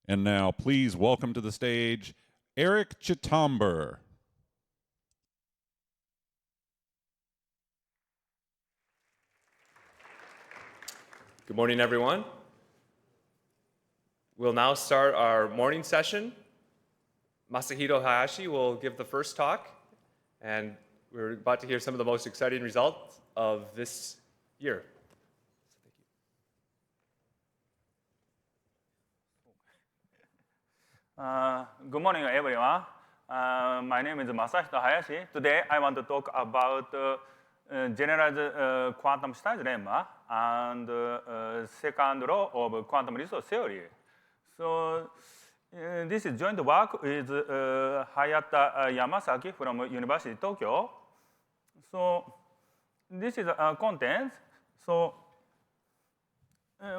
And now, please welcome to the stage, Eric Chitomber. Good morning, everyone. We'll now start our morning session. Masahito Hayashi will give the first talk, and we're about to hear some of the most exciting results of this year. Good morning, everyone. My name is Masahito Hayashi. Today, I want to talk about generalized quantum Stein lemma and second law of quantum resource theory. So this is joint work with Hayata Yamasaki from University of Tokyo. So this is content. So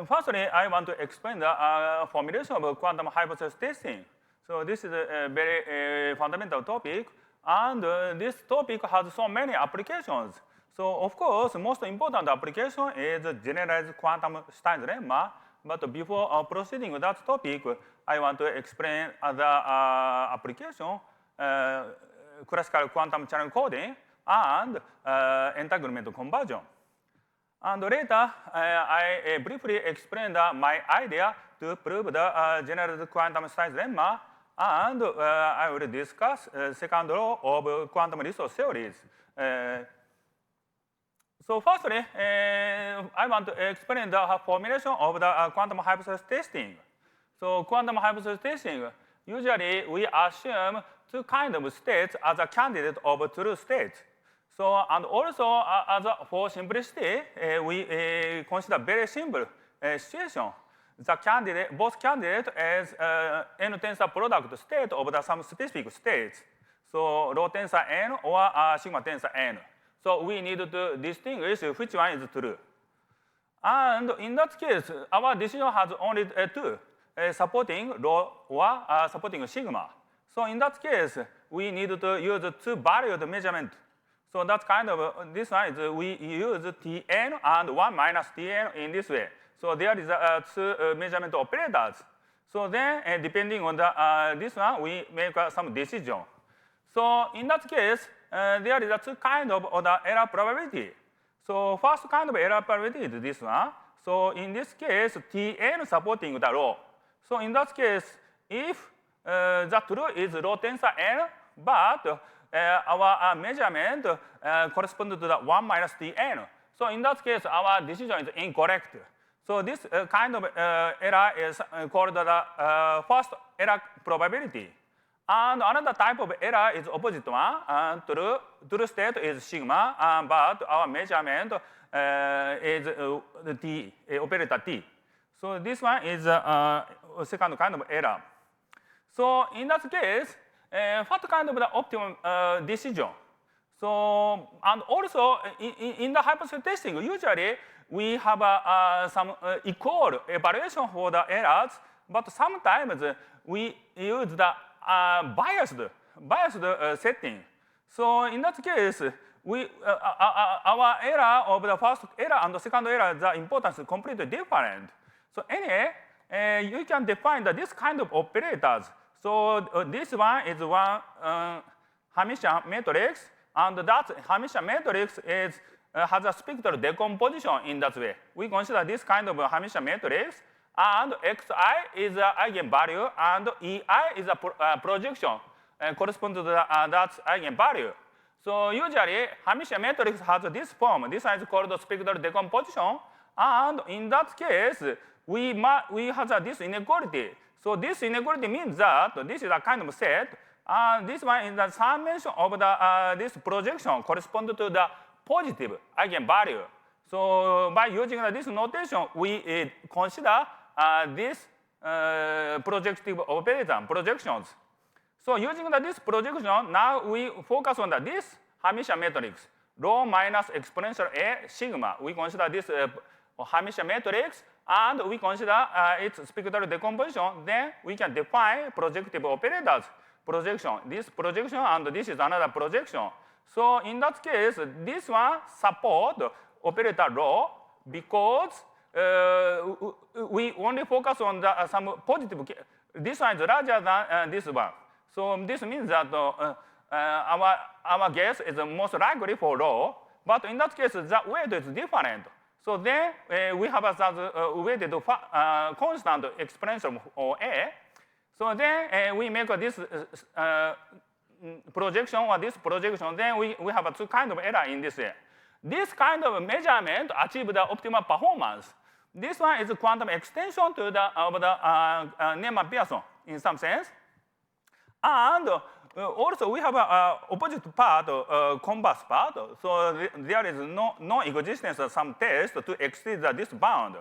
firstly, I want to explain the formulation of quantum hypothesis testing. So this is a very fundamental topic, and this topic has so many applications. So of course, most important application is generalized quantum Stein lemma. But before proceeding with that topic, I want to explain other application, classical quantum channel coding, and entanglement conversion. And later, I briefly explained my idea to prove the generalized quantum Stein lemma, and I will discuss second law of quantum resource theories. So firstly, I want to explain the formulation of the quantum hypothesis testing. So quantum hypothesis testing, usually we assume two kinds of states as a candidate of true state. So, and also, for simplicity, we consider very simple situation. The candidate, both candidates as n tensor product state of the some specific states. So, rho tensor n or sigma tensor n. So, we need to distinguish which one is true. And in that case, our decision has only two, supporting rho or supporting sigma. So, in that case, we need to use two valued measurement. So that's kind of, this one is we use Tn and 1 minus Tn in this way. So there is two measurement operators. So then, depending on the, this one, we make some decision. So in that case, there is two kind of the error probability. So first kind of error probability is this one. So in this case, Tn supporting the rho. So in that case, if the true is rho tensor n, but our measurement corresponds to the 1 minus Tn. So in that case, our decision is incorrect. So this kind of error is called the first error probability. And another type of error is opposite one. True state is sigma, but our measurement is T, operator T. So this one is second kind of error. So in that case, what kind of the optimum decision? So, and also in the hypothesis testing, usually we have some equal evaluation for the errors, but sometimes we use the biased setting. So in that case, we our error of the first error and the second error, the importance is completely different. So anyway, you can define this kind of operators. So this one is one Hermitian matrix, and that Hermitian matrix is, has a spectral decomposition in that way. We consider this kind of Hermitian matrix, and xi is an eigenvalue, and ei is a projection corresponding to that eigenvalue. So usually, Hermitian matrix has this form. This is called spectral decomposition, and in that case, we have this inequality. So this inequality means that this is a kind of set, and this one is the summation of the this projection corresponding to the positive eigenvalue. So by using this notation, we consider this projective operator projections. So using this projection, now we focus on this Hermitian matrix, rho minus exponential a sigma. We consider this Hermitian matrix, and we consider its spectral decomposition. Then we can define projective operators. Projection. This projection and this is another projection. So in that case, this one support operator rho because we only focus on the, some positive this one is larger than this one. So this means that our guess is most likely for rho, but in that case, the weight is different. So then we have a weighted constant exponential for A. So then we make this projection or this projection, then we have two kinds of error in this. This kind of measurement achieve the optimal performance. This one is a quantum extension to the Lemma Pearson in some sense. And also we have an opposite part, converse part. So there is no existence of some test to exceed this bound.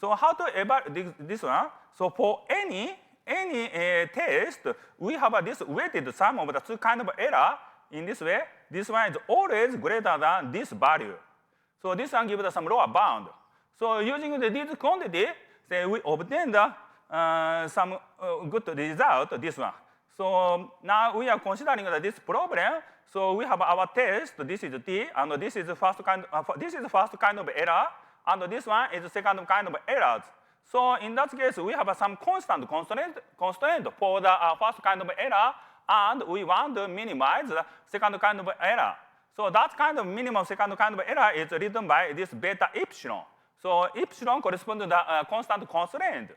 So how to evaluate this one? So for any test, we have this weighted sum of the two kind of error in this way. This one is always greater than this value. So this one gives us some lower bound. So using this quantity, say we obtain some good result, this one. So now we are considering this problem. So we have our test, this is T, and this is first kind of error, and this one is second kind of errors. So in that case, we have some constant constraint for the first kind of error, and we want to minimize the second kind of error. So that kind of minimum second kind of error is written by this beta epsilon. So epsilon corresponds to the constant constraint.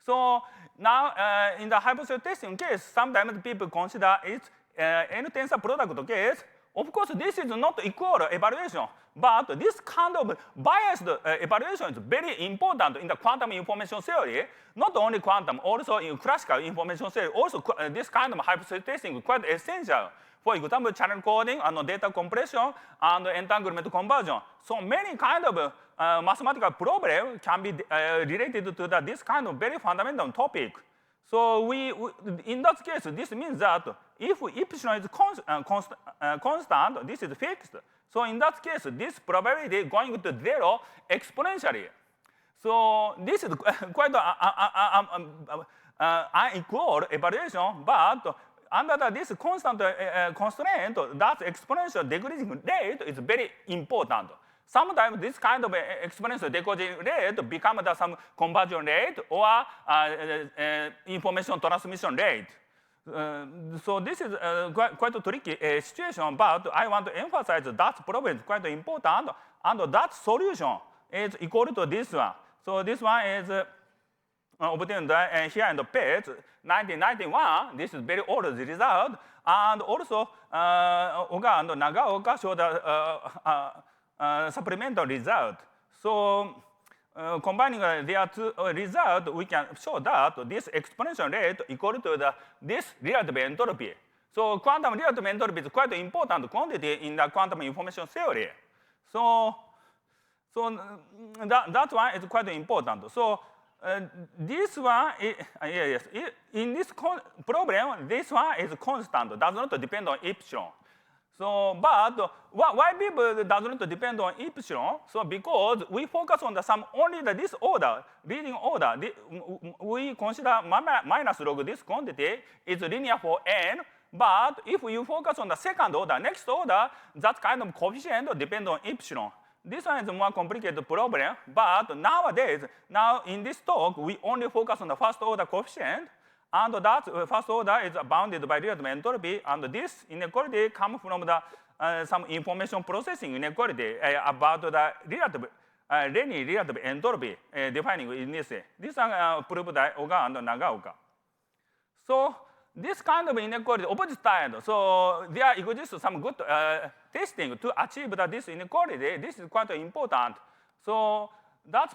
So now in the hypothetical testing case, sometimes people consider it n-tensor product case. Of course, this is not equal evaluation, but this kind of biased evaluation is very important in the quantum information theory. Not only quantum, also in classical information theory. Also, this kind of hypothetical testing is quite essential. For example, channel coding and data compression and entanglement conversion. So many kind of mathematical problems can be related to this kind of very fundamental topic. So in that case, this means that if epsilon is constant, this is fixed. So in that case, this probability is going to 0 exponentially. So this is quite unequal evaluation, but under this constant constraint, that exponential decreasing rate is very important. Sometimes this kind of exponential decreasing rate becomes some conversion rate or information transmission rate. So this is quite a tricky situation, but I want to emphasize that problem is quite important, and that solution is equal to this one. So this one is obtained here in the page, 1991. This is very old result, and also Oga and Nagaoka showed a supplemental result. So combining their two results, we can show that this exponential rate equal to this relative entropy. So quantum relative entropy is quite an important quantity in the quantum information theory. So that one is quite important. So this one, in this problem, this one is constant, does not depend on epsilon. So, but why people does not depend on epsilon? So because we focus on only this order, leading order. We consider minus log this quantity is linear for n. But if you focus on the second order, next order, that kind of coefficient depends on epsilon. This one is a more complicated problem, but nowadays, in this talk, we only focus on the first order coefficient, and that first order is bounded by relative entropy, and this inequality comes from some information processing inequality about the relative entropy defining in this. This one proved by Oga and Nagaoka. So this kind of inequality opposite side. So there exists some good testing to achieve this inequality. This is quite important. So that's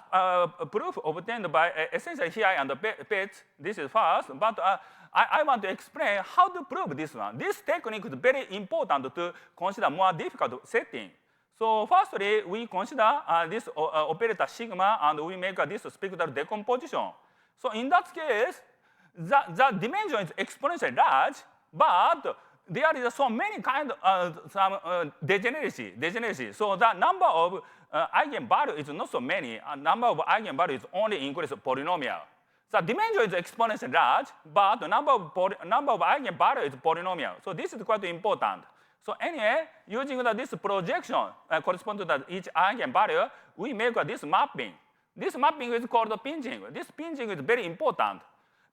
proof obtained by essentially here and the page. This is first, but I want to explain how to prove this one. This technique is very important to consider more difficult setting. So firstly, we consider this operator sigma, and we make this spectral decomposition. So in that case, the dimension is exponentially large, but there is so many kind of some degeneracy. So the number of eigenvalue is not so many. Number of eigenvalue is only increased polynomial. The dimension is exponentially large, but the number of eigenvalue is polynomial. So this is quite important. So anyway, using this projection corresponding to each eigenvalue, we make this mapping. This mapping is called pinching. This pinching is very important.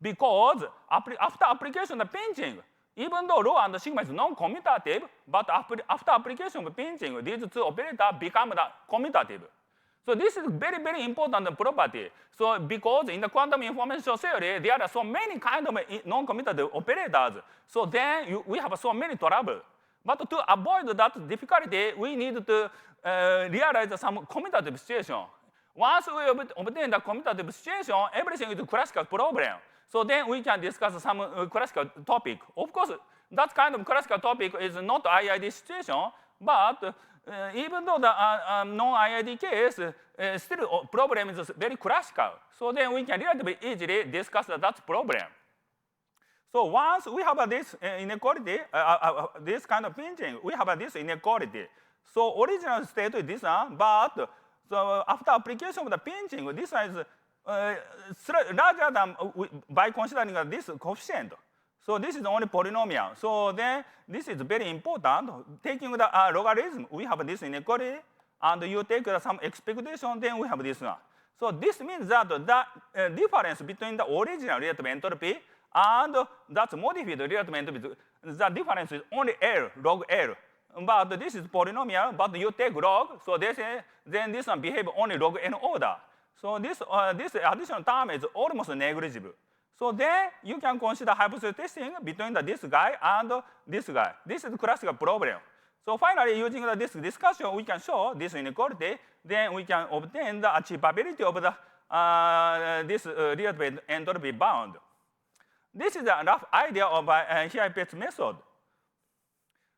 Because after application of pinching, even though rho and sigma is non-commutative, but after application of pinching, these two operators become the commutative. So this is very, very important property. So because in the quantum information theory, there are so many kind of non-commutative operators. So then we have so many trouble. But to avoid that difficulty, we need to realize some commutative situation. Once we obtain the commutative situation, everything is a classical problem. So then we can discuss some classical topic. Of course, that kind of classical topic is not IID situation, but even though the non-IID case, still problem is very classical. So then we can relatively easily discuss that problem. So once we have this inequality, this kind of pinching, we have this inequality. So original state is this one, but so after application of the pinching, this one is larger than by considering this coefficient. So this is only polynomial. So then this is very important. Taking the logarithm, we have this inequality, and you take some expectation, then we have this one. So this means that the difference between the original relative entropy and that's modified relative entropy, the difference is only L, log L. But this is polynomial, but you take log, so then this one behave only log n order. So this additional term is almost negligible. So then you can consider hypothesis testing between this guy and this guy. This is the classical problem. So finally, using this discussion, we can show this inequality. Then we can obtain the achievability of the this relative entropy bound. This is a rough idea of QIP method.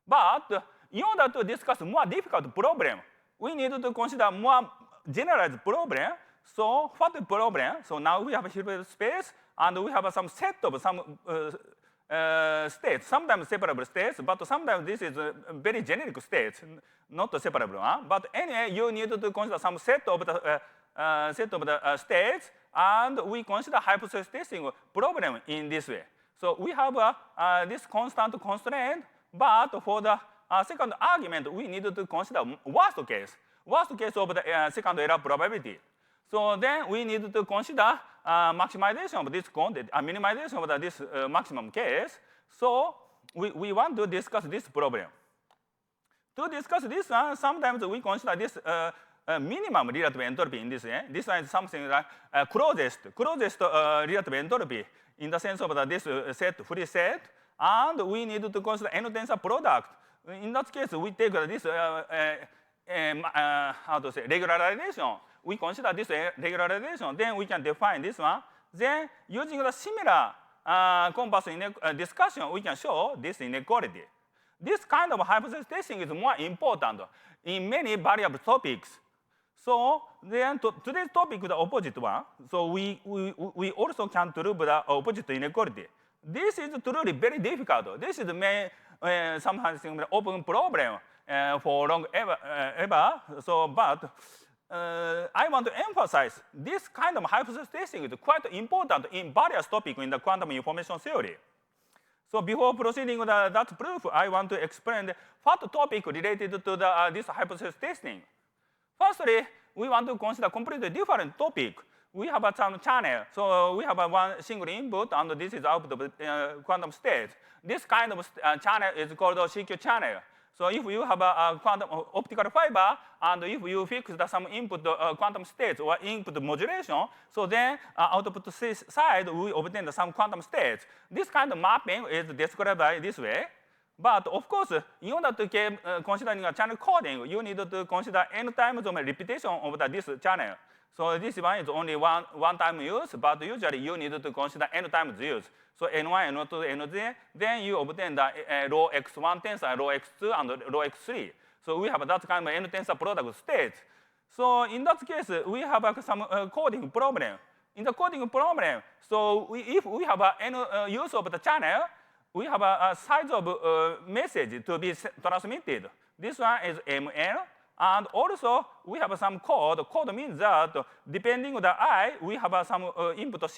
But in order to discuss more difficult problem, we need to consider more generalized problem. So what is problem? So now we have a Hilbert space, and we have some set of some states, sometimes separable states, but sometimes this is very generic states, not separable. But anyway, you need to consider some set of the states, and we consider hypothesis testing problem in this way. So we have this constant constraint, but for the second argument, we need to consider worst case of the second error probability. So then we need to consider maximization of this quantity, minimization of this maximum case. So we want to discuss this problem. To discuss this one, sometimes we consider this minimum relative entropy in this way. This one is something like closest relative entropy in the sense of this free set. And we need to consider n-tensor product. In that case, we take this regularization. We consider this regularization, then we can define this one. Then using the similar compass discussion, we can show this inequality. This kind of hypothesis testing is more important in many variable topics. So then today's topic is the opposite one. So we also can prove the opposite inequality. This is truly very difficult. This is sometimes an open problem for long ever. So, but I want to emphasize this kind of hypothesis testing is quite important in various topics in the quantum information theory. So before proceeding with that proof, I want to explain what topic related to this hypothesis testing. Firstly, we want to consider completely different topic. We have some channel. So we have one single input, and this is output of quantum state. This kind of channel is called a CQ channel. So if you have a quantum optical fiber, and if you fix some input quantum states or input modulation, so then output side we obtain some quantum states. This kind of mapping is described by this way. But of course, in order to considering a channel coding, you need to consider n times of repetition of this channel. So this one is only one time use, but usually you need to consider n times use. So n1, n2, nz, then you obtain the rho x1 tensor, rho x2, and rho x3. So we have that kind of n tensor product state. So in that case, we have some coding problem. In the coding problem, so if we have n use of the channel, we have a size of message to be transmitted. This one is mn. And also, we have some code. Code means that depending on the I, we have some input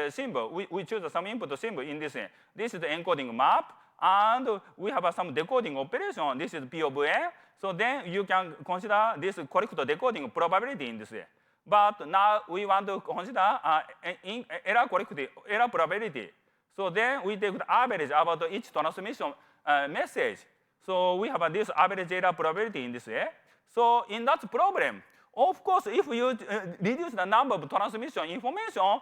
symbol. We choose some input symbol in this. This is the encoding map. And we have some decoding operation. This is P of n. So then you can consider this correct decoding probability in this way. But now we want to consider error probability. So then we take the average about each transmission message. So we have this average error probability in this way. So in that problem, of course, if you reduce the number of transmission information,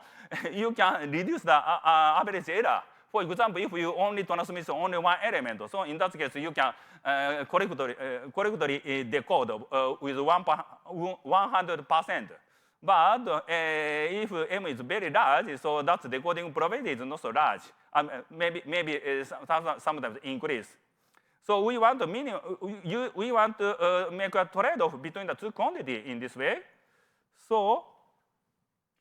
you can reduce the average error. For example, if you only transmit only one element, so in that case, you can correctly decode with 100%. But if M is very large, so that decoding probability is not so large. Maybe sometimes increase. So we want to make a trade-off between the two quantities in this way. So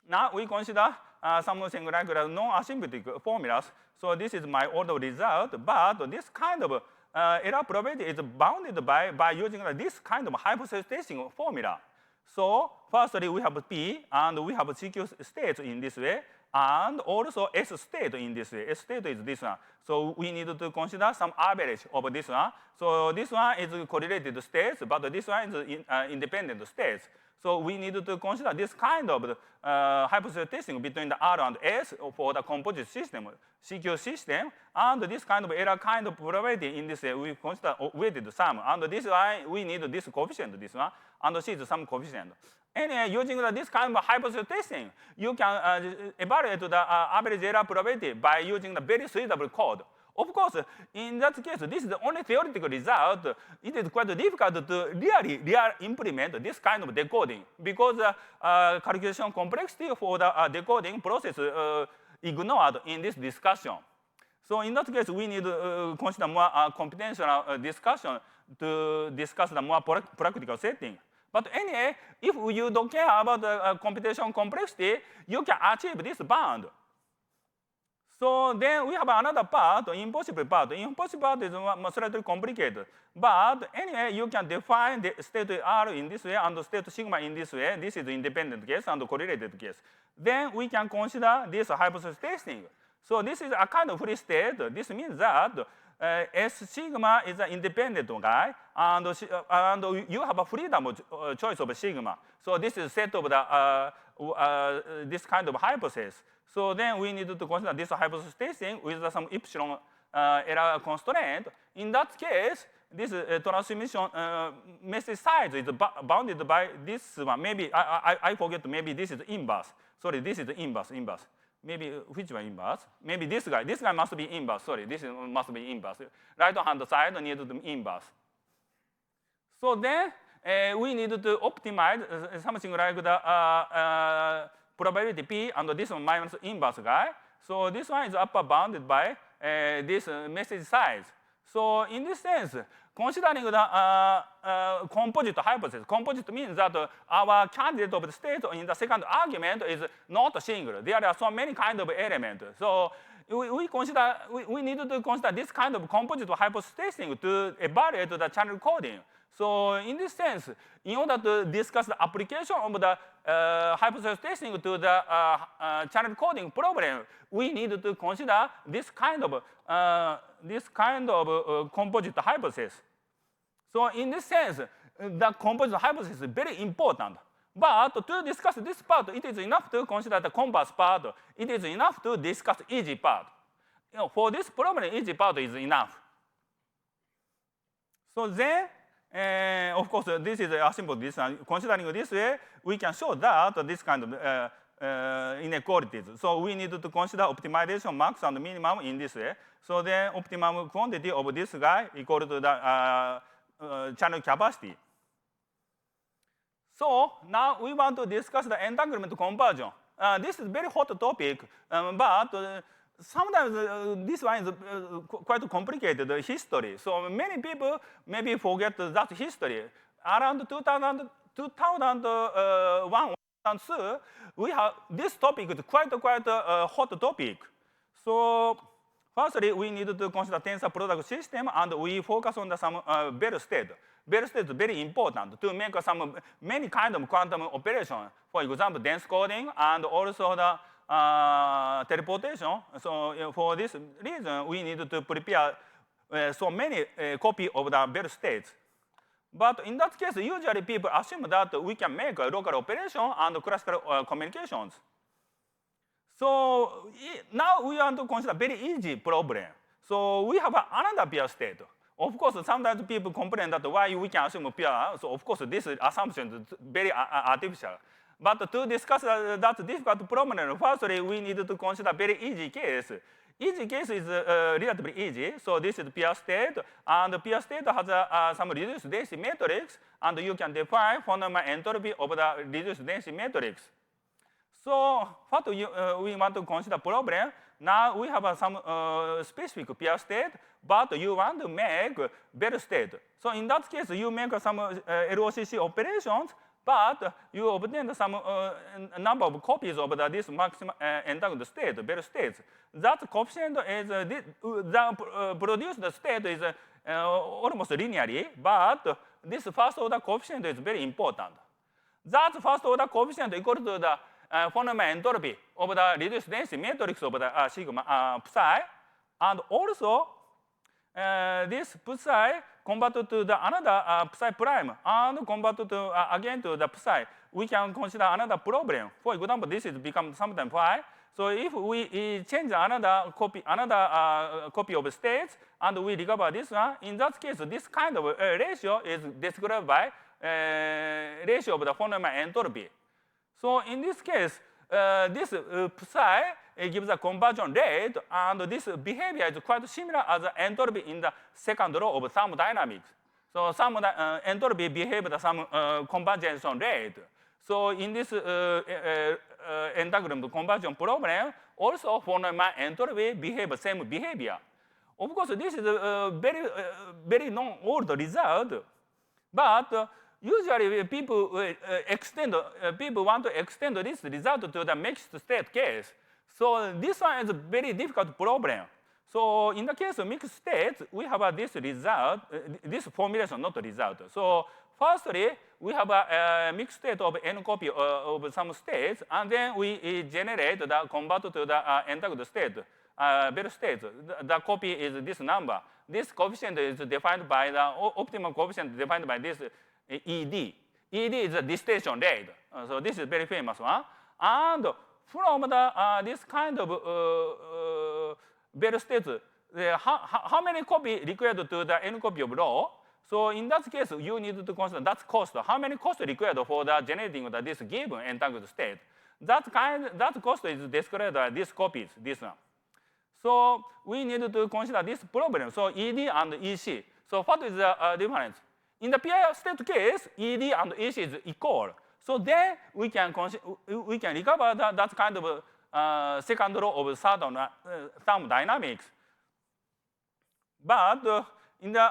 now we consider something like the non-asymptotic formulas. So this is my order result, but this kind of error probability is bounded by using this kind of hypothesis testing formula. So firstly, we have P, and we have CQ states in this way, and also S state in this way. S state is this one. So we need to consider some average of this one. So this one is correlated states, but this one is independent states. So we need to consider this kind of hypothesis testing between the R and S for the composite system, CQ system, and this kind of error kind of probability in this way, we consider weighted sum. And this one, we need this coefficient, this one, and C is some coefficient. Anyway, using this kind of hypothesis testing, you can evaluate the average error probability by using the very suitable code. Of course, in that case, this is the only theoretical result. It is quite difficult to really implement this kind of decoding because calculation complexity for the decoding process ignored in this discussion. So in that case, we need to consider more computational discussion to discuss the more practical setting. But anyway, if you don't care about the computation complexity, you can achieve this bound. So then we have another part, impossible part. Impossible part is slightly complicated. But anyway, you can define the state R in this way and state sigma in this way. This is the independent case and correlated case. Then we can consider this hypothesis testing. So this is a kind of free state. This means that S sigma is an independent guy, and you have a freedom of choice of sigma. So this is set of the this kind of hypothesis. So then we need to consider this hypothesis testing with some epsilon error constraint. In that case, this transmission message size is bounded by this one. Maybe I forget. Maybe this is inverse. Sorry, this is inverse. Maybe which one inverse? Maybe this guy. This guy must be inverse. Sorry, this must be inverse. Right hand side needs to be inverse. So then we need to optimize something like the probability P and this one minus inverse guy. So this one is upper bounded by this message size. So in this sense, considering the composite hypothesis, composite means that our candidate of the state in the second argument is not single. There are so many kind of elements. So we need to consider this kind of composite hypothesis testing to evaluate the channel coding. So in this sense, in order to discuss the application of the hypothesis testing to the channel coding problem, we need to consider this kind of composite hypothesis. So in this sense, the composite hypothesis is very important. But to discuss this part, it is enough to consider the converse part. It is enough to discuss easy part. For this problem, easy part is enough. So then, of course, this is a simple this. Considering this way, we can show that this kind of inequalities. So we need to consider optimization max and minimum in this way. So then optimum quantity of this guy equal to the channel capacity. So now we want to discuss the entanglement conversion. This is a very hot topic, but sometimes this one is quite complicated history. So many people maybe forget that history. Around 2001, 2002, we have this topic is quite a hot topic. So firstly, we need to consider tensor product system, and we focus on some Bell state. Bell state is very important to make many kind of quantum operation. For example, dense coding and also the teleportation. So for this reason, we need to prepare so many copy of the Bell states. But in that case, usually people assume that we can make a local operation and classical communications. So now we want to consider very easy problem. So we have another pure state. Of course, sometimes people complain that why we can assume pure. So of course, this assumption is very artificial. But to discuss that difficult problem, firstly, we need to consider very easy case. Easy case is relatively easy. So this is pure state, and pure state has some reduced density matrix, and you can define fundamental entropy of the reduced density matrix. So what we want to consider problem, now we have some specific pure state, but you want to make better state. So in that case, you make some LOCC operations, but you obtain some number of copies of this maximum entangled state, better states. That coefficient is, the produced state is almost linearly, but this first order coefficient is very important. That first order coefficient equal to the fundamental entropy of the reduced density matrix of the sigma psi, and also this psi converted to the another psi prime and converted to again to the psi. We can consider another problem. For example, this is become sometimes phi. So if we change another copy of states and we recover this one, in that case, this kind of ratio is described by ratio of the fundamental entropy. So in this case, this psi gives a conversion rate, and this behavior is quite similar as the entropy in the second law of thermodynamics. So some entropy behaves some convergence rate. So in this entanglement conversion problem, also fundamental entropy behaves same behavior. Of course, this is a very non-old result, but usually people people want to extend this result to the mixed state case. So this one is a very difficult problem. So in the case of mixed states, we have this result, this formulation, not result. So firstly, we have a mixed state of n copy of some states, and then we generate the convert to the entangled state, better state. The copy is this number. This coefficient is defined by the optimal coefficient defined by this ED. ED is the distillation rate. So this is very famous one. And from the this kind of better states, how many copy required to the n copy of law? So in that case, you need to consider that cost. How many cost required for the generating of this given entangled state? That cost is described as these copies, this one. So we need to consider this problem. So ED and EC. So what is the difference? In the pure state case, ED and EC is equal. So then we can recover that kind of second law of thermodynamics. But in the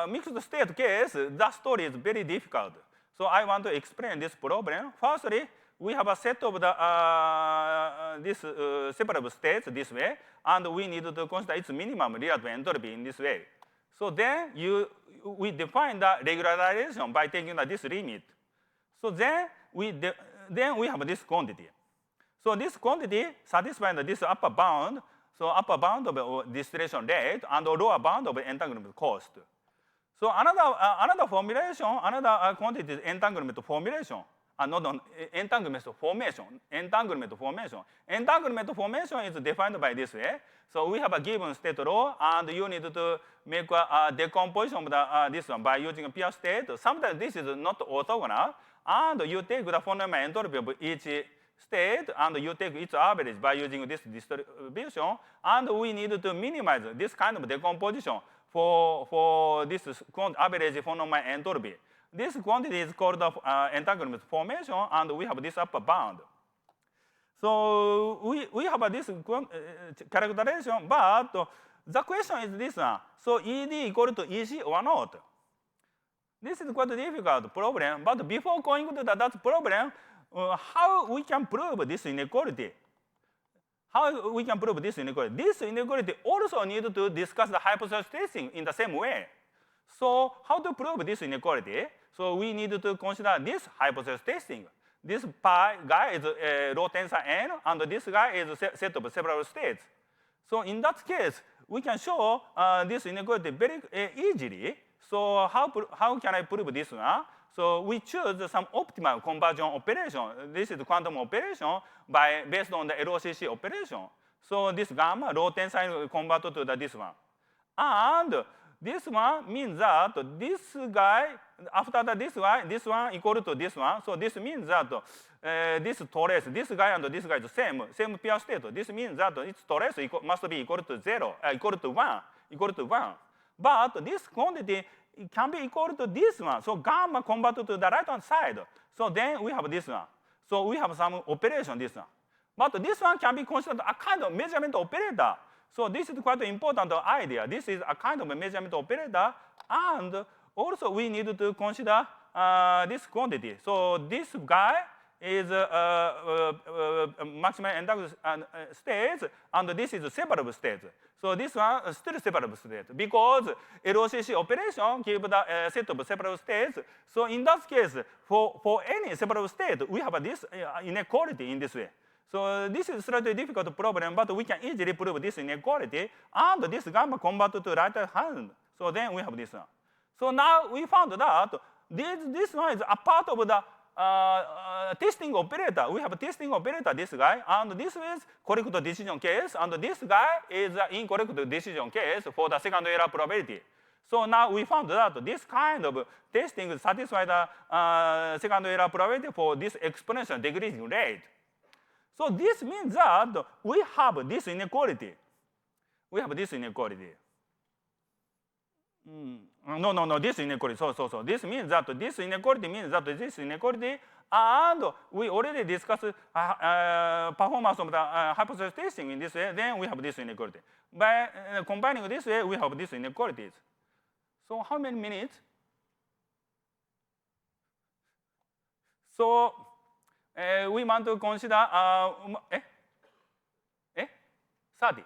mixed state case, the story is very difficult. So I want to explain this problem. Firstly, we have a set of the this separable states this way, and we need to consider its minimum relative entropy in this way. So then we define the regularization by taking this limit. So then we have this quantity. So this quantity satisfies this upper bound. So upper bound of distillation rate and lower bound of entanglement cost. So another formulation, another quantity is entanglement formulation. Not entanglement formation. Entanglement formation. Entanglement formation is defined by this way. So we have a given state law, and you need to make a decomposition of this one by using a pure state. Sometimes this is not orthogonal, and you take the fundamental entropy of each state, and you take its average by using this distribution, and we need to minimize this kind of decomposition for this average fundamental entropy. This quantity is called the entanglement formation, and we have this upper bound. So we have this characterization, but the question is this one. So ED equal to EC or not? This is quite a difficult problem, but before going to that problem, how we can prove this inequality? How we can prove this inequality? This inequality also needs to discuss the hypothesis testing in the same way. So how to prove this inequality? So we need to consider this hypothesis testing. This pi guy is a row tensor n, and this guy is a set of several states. So in that case, we can show this inequality very easily. So how can I prove this one? So we choose some optimal conversion operation. This is quantum operation based on the LOCC operation. So this gamma low tensile convert to this one. And this one means that this guy, after that this one equal to this one. So this means that this torus, this guy and this guy is same pure state. This means that its torus must be equal to 0, equal to 1. But this quantity can be equal to this one. So gamma converted to the right-hand side. So then we have this one. So we have some operation, this one. But this one can be considered a kind of measurement operator. So this is quite an important idea. This is a kind of a measurement operator. And also we need to consider this quantity. So this guy is maximum endogenous states, and this is separable states. So this one is still separable state because LOCC operation gives the set of separable states. So in that case, for any separable state, we have this inequality in this way. So this is slightly difficult problem, but we can easily prove this inequality, and this gamma converted to right hand. So then we have this one. So now we found that this one is a part of the testing operator. We have a testing operator, this guy, and this is correct decision case, and this guy is an incorrect decision case for the second error probability. So now we found that this kind of testing satisfies the second error probability for this exponential decreasing rate. So this means that we have this inequality. No, this inequality. So this means that this inequality means that this inequality, and we already discussed performance of the hypothesis testing in this way. Then we have this inequality. By combining this way, we have these inequalities. So how many minutes? So we want to consider 30,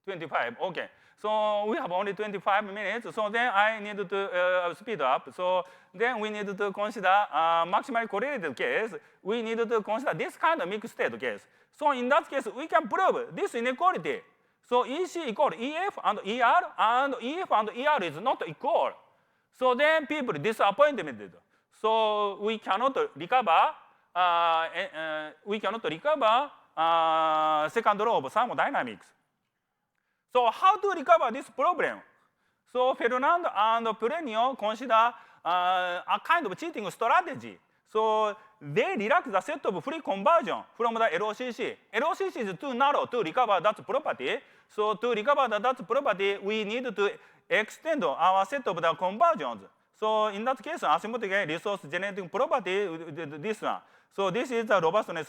25. Okay. So we have only 25 minutes. So then I need to speed up. So then we need to consider maximally correlated case. We need to consider this kind of mixed state case. So in that case, we can prove this inequality. So EC equal EF and ER, and EF and ER is not equal. So then people disappointed. So we cannot recover. Second law of thermodynamics. So how to recover this problem? So Fernand and Perenio consider a kind of cheating strategy. So they relax the set of free conversion from the LOCC. LOCC is too narrow to recover that property. So to recover that property, we need to extend our set of the conversions. So in that case, asymptotic resource generating property, this one. So this is the robustness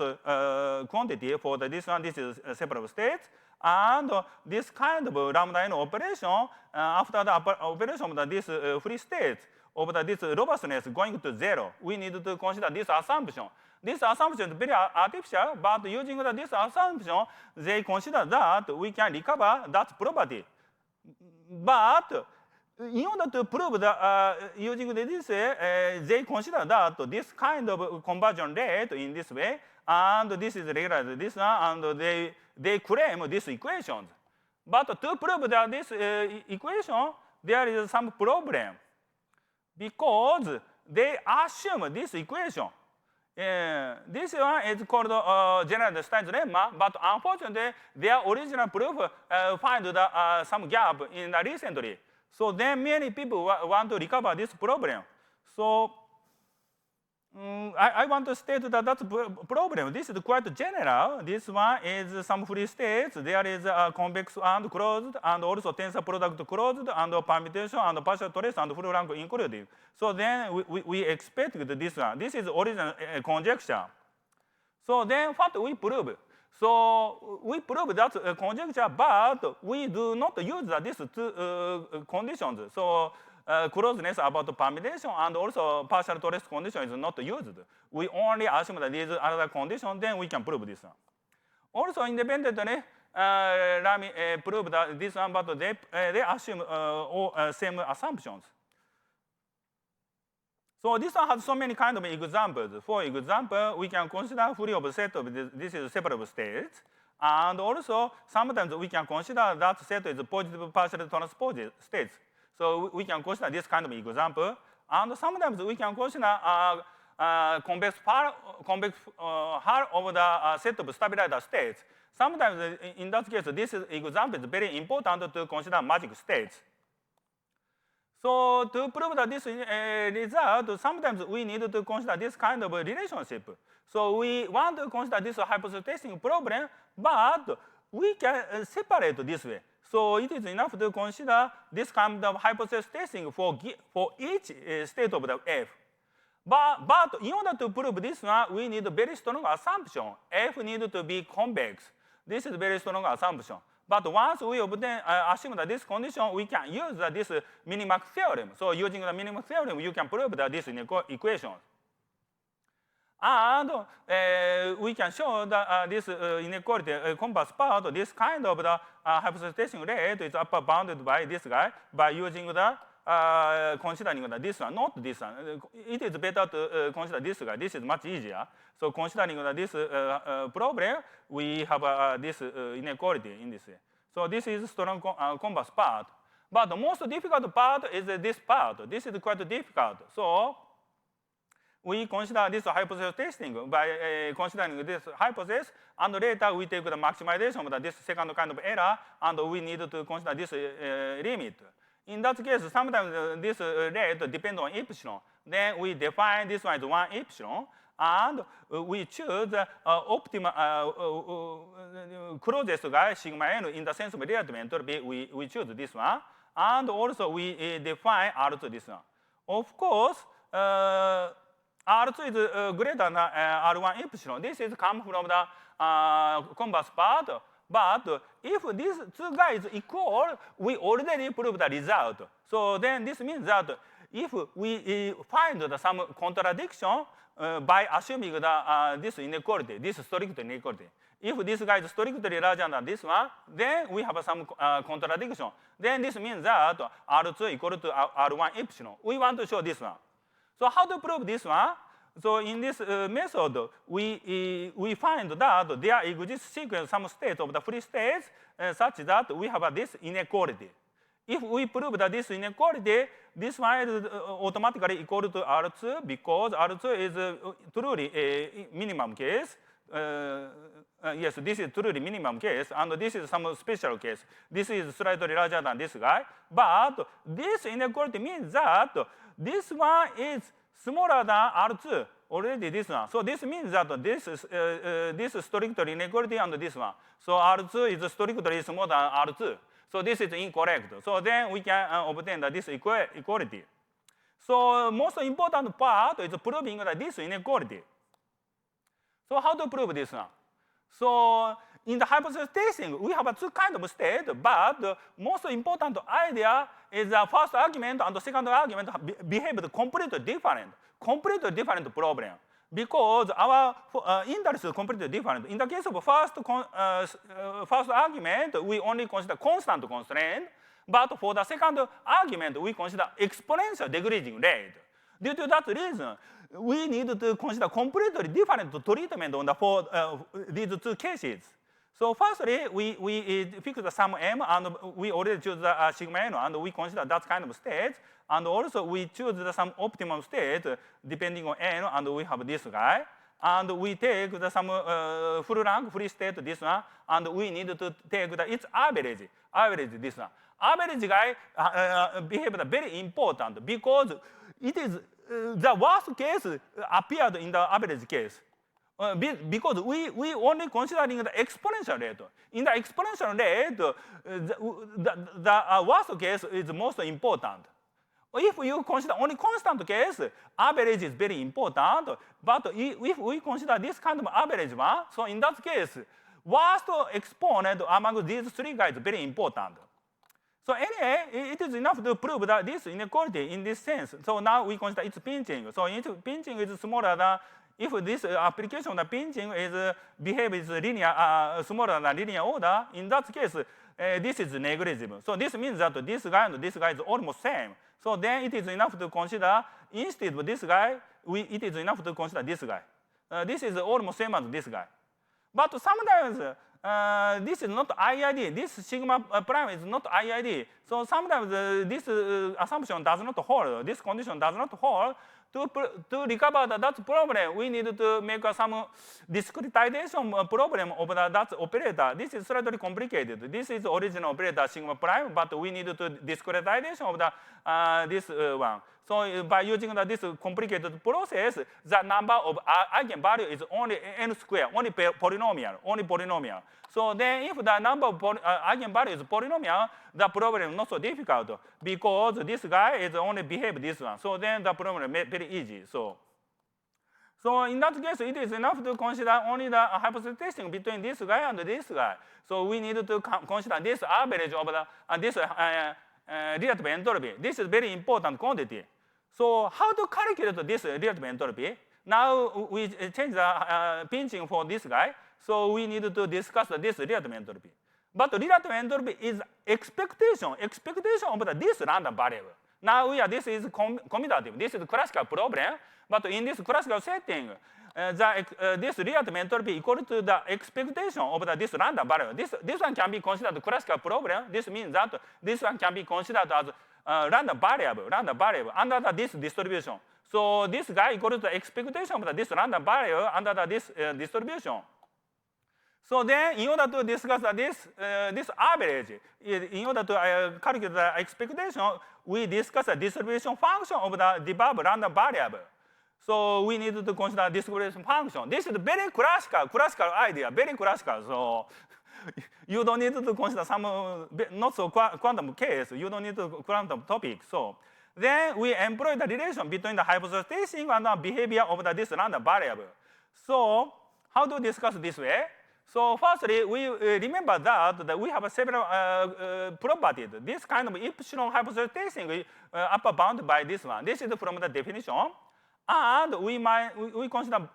quantity for this one. This is separable states. And this kind of lambda n operation, after the operation of this free states, of this robustness going to 0, we need to consider this assumption. This assumption is very artificial, but using this assumption, they consider that we can recover that property. But in order to prove that using this, they consider that this kind of conversion rate in this way, and this is regularized this one, and they claim these equations. But to prove that this equation, there is some problem, because they assume this equation. This one is called Generalized Stein's lemma, but unfortunately, their original proof find some gap in the recently. So then many people want to recover this problem. So I want to state that that's problem. This is quite general. This one is some free states. There is a convex and closed, and also tensor product closed, and permutation and partial trace and full rank included. So then we expect this one. This is original conjecture. So then what we prove? So we prove that conjecture, but we do not use these two conditions. So closeness about permutation and also partial trace condition is not used. We only assume that these other conditions, then we can prove this one. Also independently, Rami proved that this one, but they assume all same assumptions. So this one has so many kind of examples. For example, we can consider free of set of this is separable states, and also sometimes we can consider that set is positive partially transpose states. So we can consider this kind of example. And sometimes we can consider convex hull of the set of stabilizer states. Sometimes in that case, this example is very important to consider magic states. So to prove that this result, sometimes we need to consider this kind of relationship. So we want to consider this hypothesis testing problem, but we can separate this way. So it is enough to consider this kind of hypothesis testing for each state of the F. But in order to prove this one, we need a very strong assumption. F needs to be convex. This is a very strong assumption. But once we assume that this condition, we can use this Minimax theorem. So using the Minimax theorem, you can prove that this equation. And we can show that this inequality compass part, this kind of the hypothesis testing rate is upper bounded by this guy by using the considering this one, not this one. It is better to consider this guy. This is much easier. So considering this problem, we have this inequality in this way. So this is strong compass part. But the most difficult part is this part. This is quite difficult. So we consider this hypothesis testing by considering this hypothesis, and later we take the maximization of this second kind of error, and we need to consider this limit. In that case, sometimes this rate depends on epsilon. Then we define this one as 1 epsilon, and we choose optimal closest guy, sigma n, in the sense of relative entropy. We choose this one, and also we define R2 this one. Of course, R2 is greater than R1 epsilon. This is come from the compass part. But if these two guys equal, we already proved the result. So then this means that if we find some contradiction by assuming this inequality, this strict inequality, if this guy is strictly larger than this one, then we have some contradiction. Then this means that R2 equal to R1 epsilon. We want to show this one. So how to prove this one? So in this method, we find that there exists sequence some states of the free states such that we have this inequality. If we prove that this inequality, this one is automatically equal to R2 because R2 is truly a minimum case. Yes, this is truly minimum case, and this is some special case. This is slightly larger than this guy. But this inequality means that this one is smaller than R2, already this one. So this means that this is this strictly inequality and this one. So R2 is strictly smaller than R2. So this is incorrect. So then we can obtain this equality. So most important part is proving that this inequality. So how to prove this one? So in the hypothesis testing, we have two kinds of states, but the most important idea is the first argument and the second argument behaved completely different problem. Because our interest is completely different. In the case of first argument, we only consider constant constraint, but for the second argument, we consider exponential decreasing rate. Due to that reason, we need to consider completely different treatment on these two cases. So firstly, we fix the sum m, and we already choose the sigma n, and we consider that kind of state. And also we choose some optimum state depending on n, and we have this guy. And we take some full rank free state, this one, and we need to take its average this one. Average guy behavior very important because it is the worst case appeared in the average case. Because we only considering the exponential rate. In the exponential rate, the worst case is most important. If you consider only constant case, average is very important. But if we consider this kind of average one, so in that case, worst exponent among these three guys is very important. So anyway, it is enough to prove that this inequality in this sense. So now we consider its pinching. So its pinching is smaller than, if this application of the pinching is behaves linear, smaller than linear order, in that case, this is negligible. So this means that this guy and this guy is almost same. So then it is enough to consider, instead of this guy, it is enough to consider this guy. This is almost same as this guy. But sometimes this is not IID. This sigma prime is not IID. So sometimes this assumption does not hold. This condition does not hold. To recover that problem, we need to make some discretization problem of that operator. This is slightly complicated. This is original operator sigma prime, but we need to discretization of this one. So by using this complicated process, the number of eigenvalue is only n squared, only polynomial. So then if the number of eigenvalue is polynomial, the problem is not so difficult because this guy is only behave this one. So then the problem is very easy. So in that case, it is enough to consider only the hypothesis testing between this guy and this guy. So we need to consider this average of this relative entropy. This is very important quantity. So how to calculate this relative entropy? Now we change the pinching for this guy. So we need to discuss this relative entropy. But relative entropy is expectation of this random variable. Now this is commutative. This is classical problem. But in this classical setting, this relative entropy equal to the expectation of this random variable. This one can be considered classical problem. This means that this one can be considered as random variable under this distribution. So this guy equal to the expectation of this random variable under this distribution. So then, in order to discuss this average, in order to calculate the expectation, we discuss a distribution function of the developed random variable. So we need to consider distribution function. This is very classical idea, very classical. So you don't need to consider some not so quantum case. You don't need to quantum topic. So then we employ the relation between the hypothesis testing and the behavior of this random variable. So how to discuss this way? So firstly, we remember that we have several properties. This kind of epsilon hypothesis testing is upper bound by this one. This is from the definition. And we consider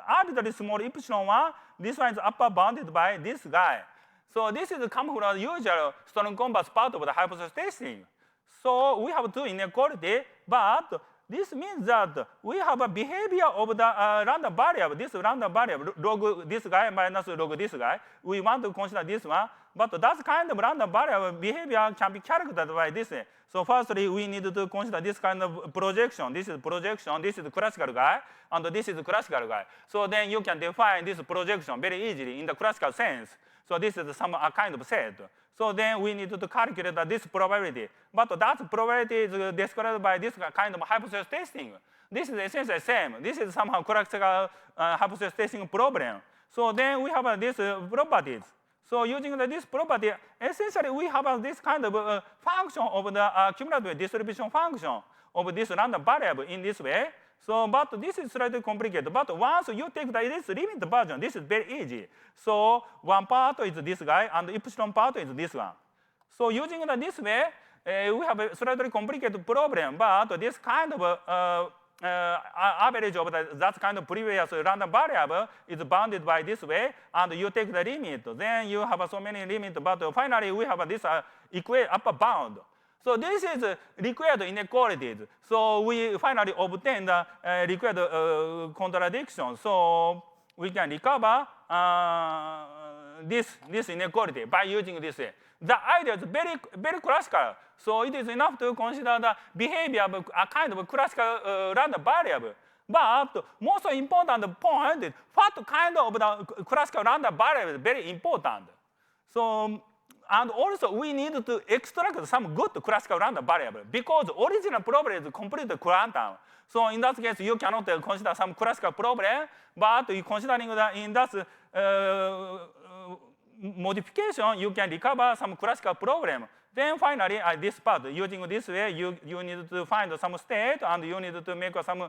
arbitrarily small epsilon 1. This one is upper bounded by this guy. So this is come from the usual strong compass part of the hypothesis testing. So we have two inequality, but this means that we have a behavior of the random variable, this random variable, log this guy minus log this guy. We want to consider this one, but that kind of random variable behavior can be characterized by this. So firstly, we need to consider this kind of projection. This is projection, this is the classical guy, and this is the classical guy. So then you can define this projection very easily in the classical sense. So this is some kind of set. So then we need to calculate this probability. But that probability is described by this kind of hypothesis testing. This is essentially the same. This is somehow classical hypothesis testing problem. So then we have these properties. So using this property, essentially we have this kind of function of the cumulative distribution function of this random variable in this way. So, but this is slightly complicated. But once you take this limit version, this is very easy. So one part is this guy, and the epsilon part is this one. So using this way, we have a slightly complicated problem. But this kind of average of that kind of previous random variable is bounded by this way, and you take the limit. Then you have so many limits, but finally we have this upper bound. So this is required inequalities. So we finally obtain the required contradiction. So we can recover this inequality by using this way. The idea is very classical. So it is enough to consider the behavior of a kind of classical random variable. But most important point is what kind of the classical random variable is very important. So and also, we need to extract some good classical random variable because original problem is completely quantum. So in that case, you cannot consider some classical problem, but considering that in that modification, you can recover some classical problem. Then finally, this part, using this way, you need to find some state, and you need to make some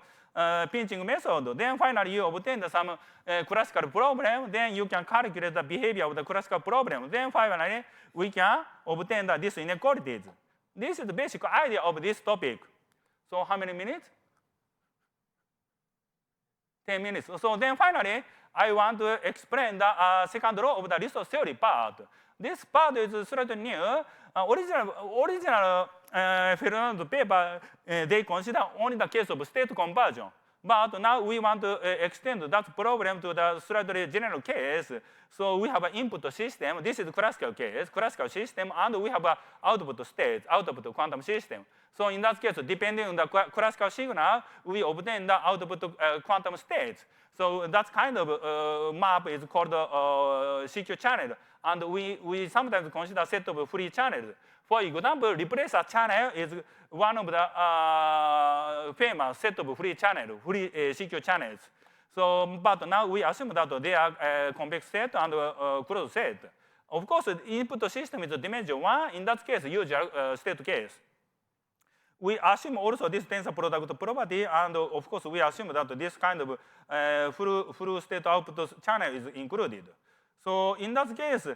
pinching method. Then finally, you obtain some classical problem. Then you can calculate the behavior of the classical problem. Then finally, we can obtain these inequalities. This is the basic idea of this topic. So how many minutes? 10 minutes. So then finally, I want to explain the second law of the resource theory part. This part is slightly new. Original Fernando paper, they consider only the case of state conversion. But now we want to extend that problem to the slightly general case. So we have an input system. This is classical case, classical system, and we have an output state, output quantum system. So in that case, depending on the classical signal, we obtain the output quantum states. So that kind of map is called CQ channel. And we sometimes consider a set of free channels. For example, replacer channel is one of the famous set of free channels, free CQ channels. So, but now we assume that they are convex set and closed set. Of course, the input system is dimension 1. In that case, usual state case. We assume also this tensor product property, and of course, we assume that this kind of full state output channel is included. So in that case,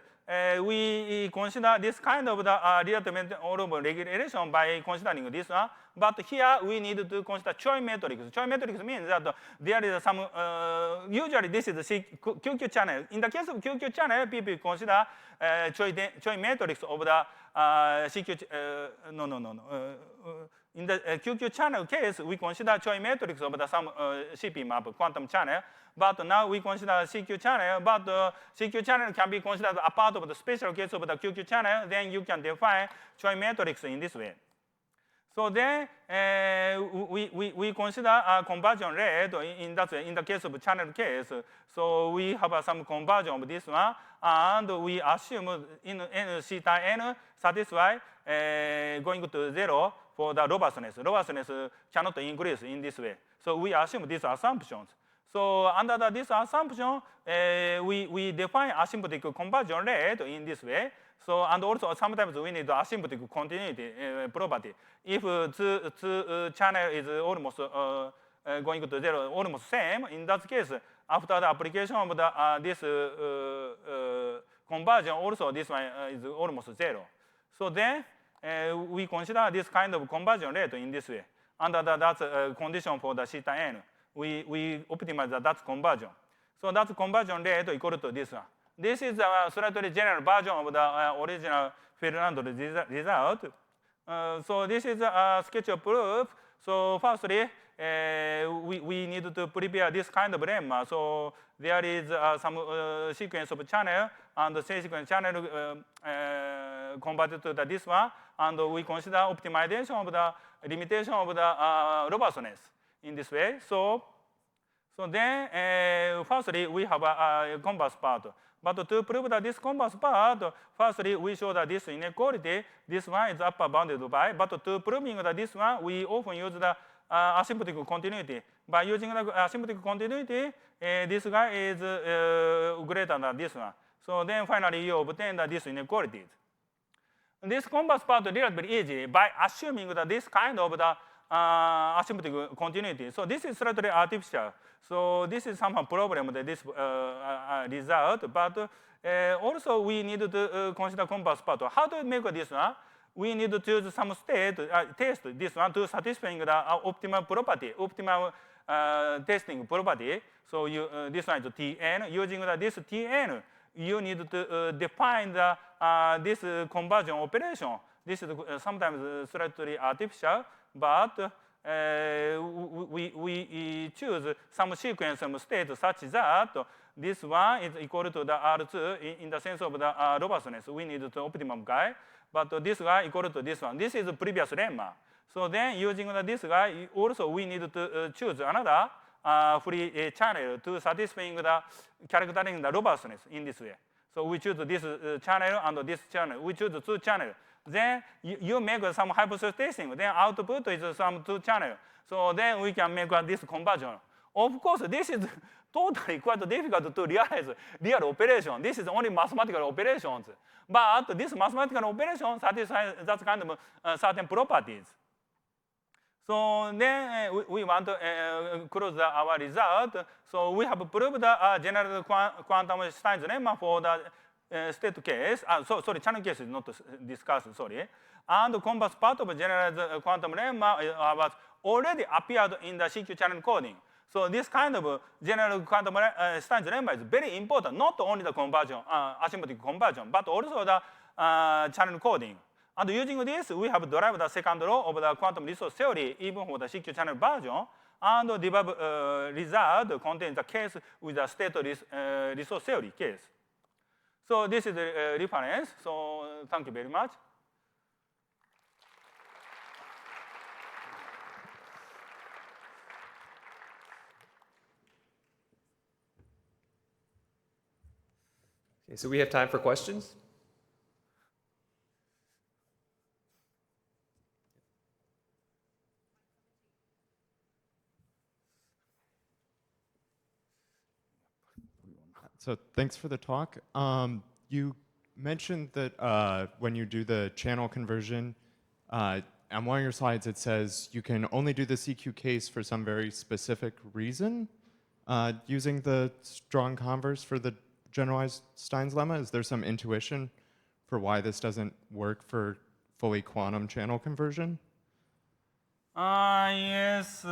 we consider this kind of the relative regulation by considering this one. But here we need to consider Choi matrix. Choi matrix means that there is some, usually this is the QQ channel. In the case of QQ channel, people consider Choi matrix of the CQ, in the QQ channel case, we consider Choi matrix of the some CP map, quantum channel. But now we consider CQ channel, but CQ channel can be considered a part of the special case of the QQ channel. Then you can define Choi matrix in this way. So then we consider a conversion rate in that way, in the case of channel case. So we have some conversion of this one, and we assume in theta n satisfy going to 0 for the robustness. Robustness cannot increase in this way. So we assume these assumptions. So under this assumption, we define asymptotic conversion rate in this way. So, and also sometimes we need asymptotic continuity property. If two channel is almost going to 0, almost same, in that case, after the application of the, this conversion, also this one is almost 0. So then we consider this kind of conversion rate in this way. Under that's a condition for the theta n. We optimize that conversion. So that conversion rate equal to this one. This is a slightly general version of the original Fernando result. So this is a sketch of proof. So firstly, we need to prepare this kind of lemma. So there is some sequence of channel, and the sequence channel converted to this one. And we consider optimization of the limitation of the robustness in this way. So then, firstly, we have a converse part. But to prove that this converse part, firstly, we show that this inequality, this one is upper bounded by. But to proving that this one, we often use the asymptotic continuity. By using the asymptotic continuity, this guy is greater than this one. So then finally, you obtain this inequalities. This converse part is relatively easy by assuming that this kind of the asymptotic continuity. So this is slightly artificial. So this is somehow problem with this result. But also we need to consider converse part. How to make this one? We need to choose some state, test this one to satisfying the optimal property, optimal testing property. So this one is Tn. Using this Tn, you need to define the this conversion operation. This is sometimes slightly artificial, but we choose some sequence of states such that this one is equal to the R2 in the sense of the robustness. We need the optimum guy, but this guy equal to this one. This is the previous lemma. So then using this guy, also we need to choose another free channel to satisfying the characterizing the robustness in this way. So we choose this channel and this channel. We choose two channels. Then you make some hypothesis testing. Then output is some two channel. So then we can make this conversion. Of course, this is totally quite difficult to realize real operation. This is only mathematical operations. But this mathematical operation satisfies that kind of certain properties. So then we want to close our result. So we have proved the general quantum Stein's lemma for the state case. Sorry, channel case is not discussed, sorry. And the converse part of generalized quantum lemma was already appeared in the CQ channel coding. So this kind of general quantum Stein's lemma is very important, not only the conversion, asymptotic conversion, but also the channel coding. And using this, we have derived the second law of the quantum resource theory, even for the CQ channel version. and debug result contains a case with a state resource theory case. So this is the reference. So thank you very much. Okay, so we have time for questions. So thanks for the talk. You mentioned that when you do the channel conversion, on one of your slides it says you can only do the CQ case for some very specific reason using the strong converse for the generalized Stein's lemma. Is there some intuition for why this doesn't work for fully quantum channel conversion? Yes.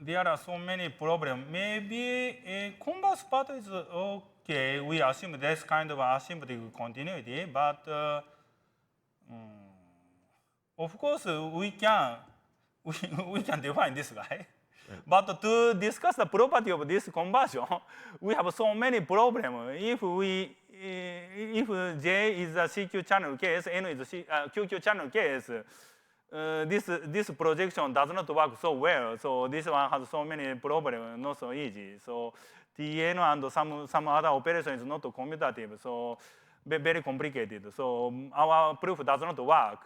There are so many problems. Maybe converse part is okay. We assume this kind of asymptotic continuity, but of course we can define this guy. Right. But to discuss the property of this conversion, we have so many problems. If J is a CQ channel case, N is a QQ channel case, this projection does not work so well. So this one has so many problems, not so easy. So Tn and some other operation is not commutative, so very complicated. So our proof does not work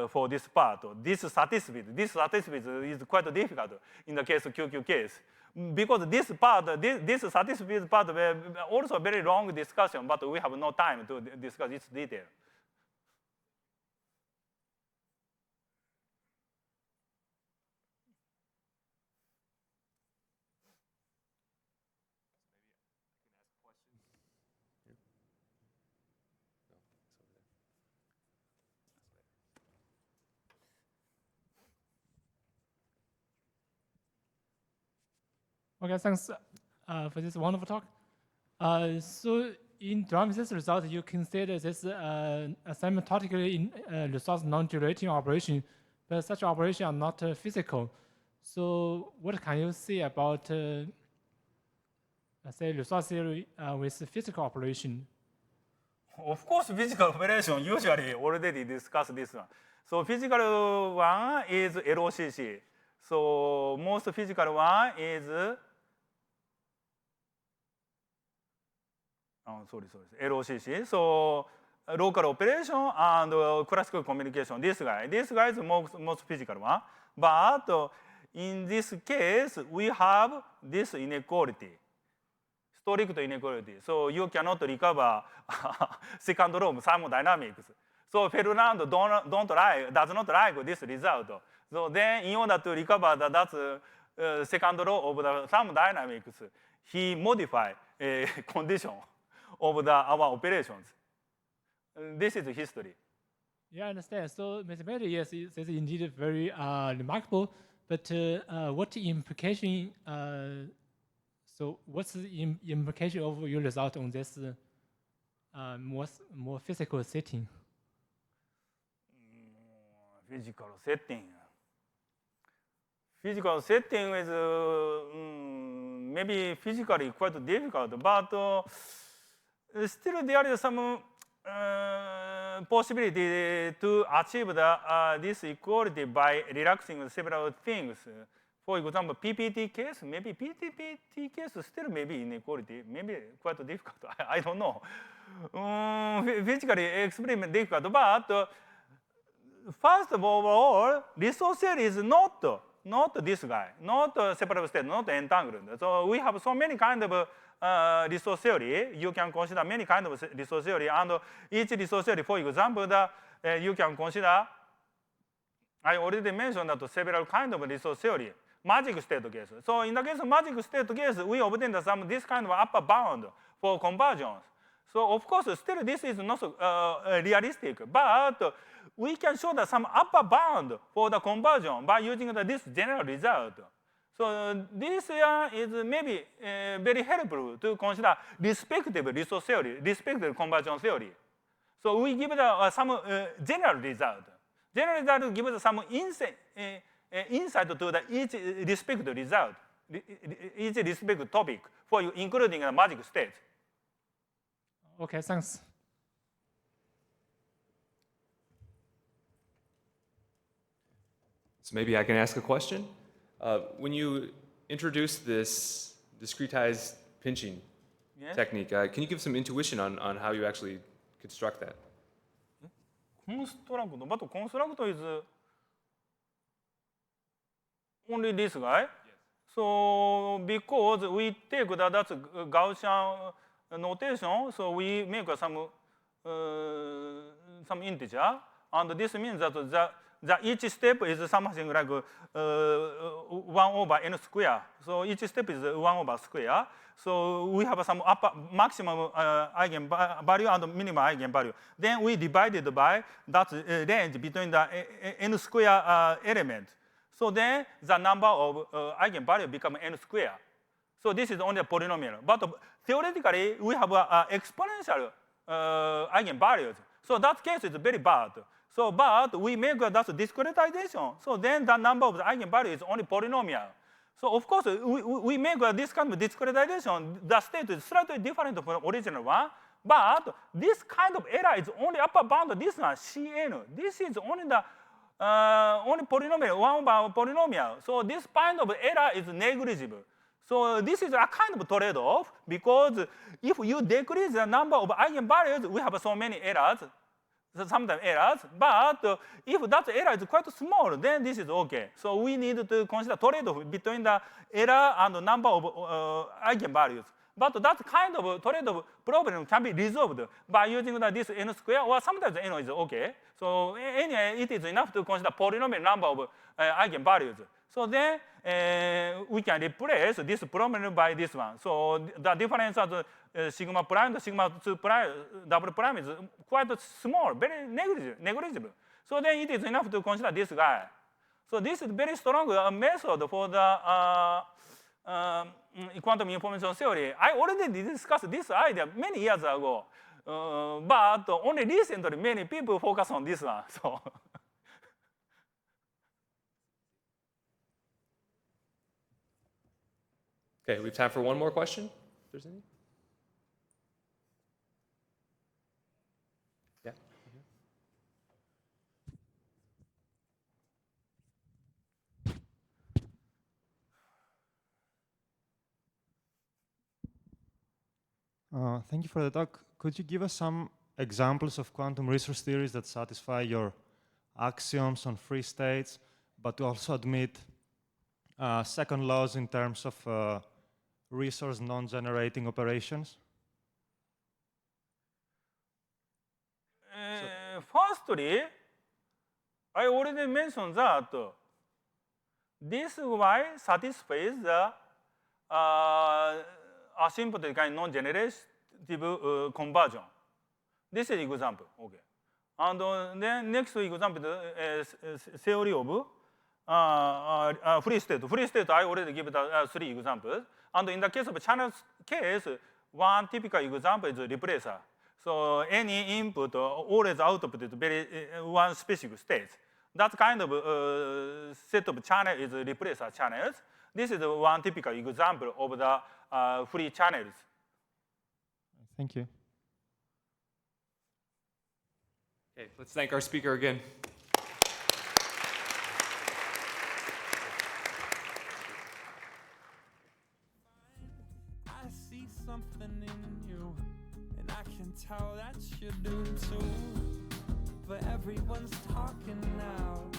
for this part. This satisfies is quite difficult in the case of QQ case. Because this satisfies part also a very long discussion, but we have no time to discuss its detail. Okay, thanks for this wonderful talk. So in deriving this result, you consider this asymptotically resource non-generating operation, but such operations are not physical. So what can you say about, say, resource theory with physical operation? Of course, physical operation usually already discussed this one. So physical one is LOCC. So most physical one is LOCC. So local operation and classical communication. This guy is most physical one. But in this case, we have this inequality, strict inequality. So you cannot recover second law of thermodynamics. So Ferdinand does not like this result. So then, in order to recover that second law of the thermodynamics, he modified a condition of our operations. This is history. Yeah, I understand. So mathematically, yes, this is indeed very remarkable. But what implication? So what's the implication of your result on this more physical setting? Physical setting. Physical setting is maybe physically quite difficult, but still there is some possibility to achieve this equality by relaxing several things. For example, PPT case, maybe PPT case still maybe inequality, maybe quite difficult. I don't know. Physically experiment difficult, but first of all, resource theory is not this guy, not separable state, not entangled. So we have so many kind of resource theory. You can consider many kind of resource theory, and each resource theory, for example, you can consider. I already mentioned that several kind of resource theory. Magic state case. So in the case of magic state case, we obtained this kind of upper bound for conversions. So of course, still this is not so, realistic, but we can show that some upper bound for the conversion by using this general result. So this is maybe very helpful to consider respective resource theory, respective conversion theory. So we give some general result. General result gives some insight to the each respective result, each respective topic for you, including a magic state. Okay, thanks. So maybe I can ask a question. When you introduced this discretized pinching Yes? technique, can you give some intuition on how you actually construct that? Construct, but construct is only this guy. So because we take that's Gaussian notation, so we make some integer, and this means that each step is something like 1 over n square. So each step is 1 over square. So we have some upper maximum eigenvalue and minimum eigenvalue. Then we divide it by that range between the n square element. So then the number of eigenvalue become n square. So this is only a polynomial. But theoretically, we have exponential eigenvalues. So that case is very bad. So, but we make that discretization. So then the number of the eigenvalue is only polynomial. So of course, we make this kind of discretization. The state is slightly different from original one. But this kind of error is only upper bound. This one, Cn. This is only the only polynomial, 1 over polynomial. So this kind of error is negligible. So this is a kind of trade-off, because if you decrease the number of eigenvalues, we have so many errors, sometimes errors. But if that error is quite small, then this is okay. So we need to consider trade-off between the error and the number of eigenvalues. But that kind of trade-off problem can be resolved by using this n square, or sometimes n is okay. So anyway, it is enough to consider polynomial number of eigenvalues. So then we can replace this problem by this one. So the difference of sigma prime to sigma 2 prime, double prime is quite small, very negligible. So then it is enough to consider this guy. So this is very strong method for the quantum information theory. I already discussed this idea many years ago, but only recently many people focus on this one. So. Okay, we have time for one more question, if there's any. Yeah. Thank you for the talk. Could you give us some examples of quantum resource theories that satisfy your axioms on free states, but also admit second laws in terms of resource non-generating operations? Firstly, I already mentioned that this Y satisfies the asymptotic and non-generative conversion. This is example. Okay. And then next example is theory of free state. Free state, I already give the 3 examples. And in the case of channel case, one typical example is replacer. So any input always output is very one specific state. That kind of set of channel is replacer channels. This is one typical example of the free channels. Thank you. Okay, let's thank our speaker again. I see something in you, and I can tell that you do too. But everyone's talking now.